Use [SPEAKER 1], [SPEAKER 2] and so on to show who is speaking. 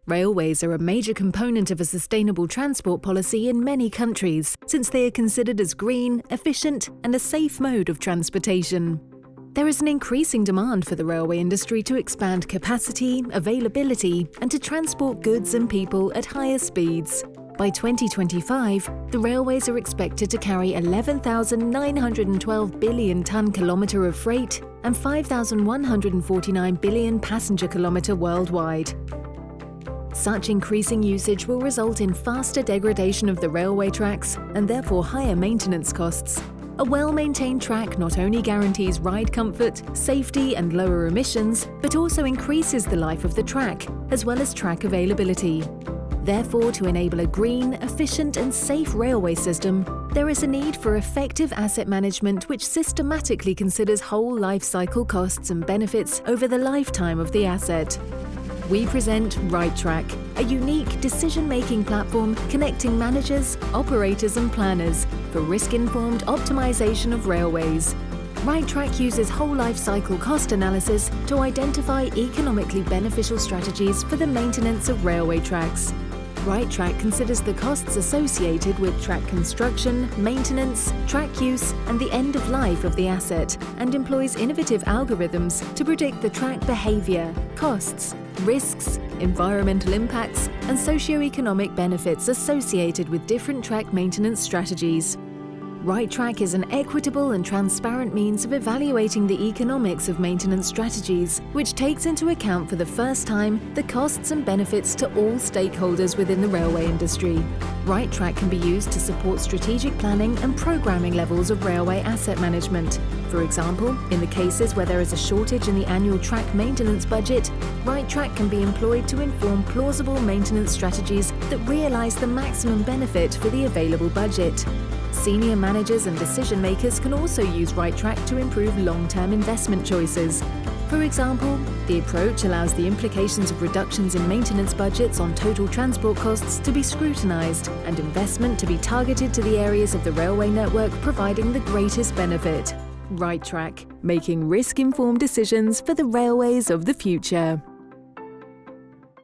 [SPEAKER 1] Railways are a major component of a sustainable transport policy in many countries, since they are considered as green, efficient, and a safe mode of transportation. There is an increasing demand for the railway industry to expand capacity, availability, and to transport goods and people at higher speeds. By 2025, the railways are expected to carry 11,912 billion ton-kilometre of freight and 5,149 billion passenger kilometre worldwide. Such increasing usage will result in faster degradation of the railway tracks and therefore higher maintenance costs. A well-maintained track not only guarantees ride comfort, safety and lower emissions, but also increases the life of the track, as well as track availability. Therefore, to enable a green, efficient and safe railway system, there is a need for effective asset management which systematically considers whole life cycle costs and benefits over the lifetime of the asset. We present RITRAK, a unique decision-making platform connecting managers, operators and planners for risk-informed optimization of railways. RITRAK uses whole life cycle cost analysis to identify economically beneficial strategies for the maintenance of railway tracks. RITRAK considers the costs associated with track construction, maintenance, track use and the end of life of the asset, and employs innovative algorithms to predict the track behaviour, costs, risks, environmental impacts and socio-economic benefits associated with different track maintenance strategies. RITRAK is an equitable and transparent means of evaluating the economics of maintenance strategies, which takes into account for the first time the costs and benefits to all stakeholders within the railway industry. RITRAK can be used to support strategic planning and programming levels of railway asset management. For example, in the cases where there is a shortage in the annual track maintenance budget, RITRAK can be employed to inform plausible maintenance strategies that realise the maximum benefit for the available budget. Senior managers and decision makers can also use RITRAK to improve long-term investment choices. For example, the approach allows the implications of reductions in maintenance budgets on total transport costs to be scrutinised and investment to be targeted to the areas of the railway network providing the greatest benefit. RITRAK, making risk-informed decisions for the railways of the future.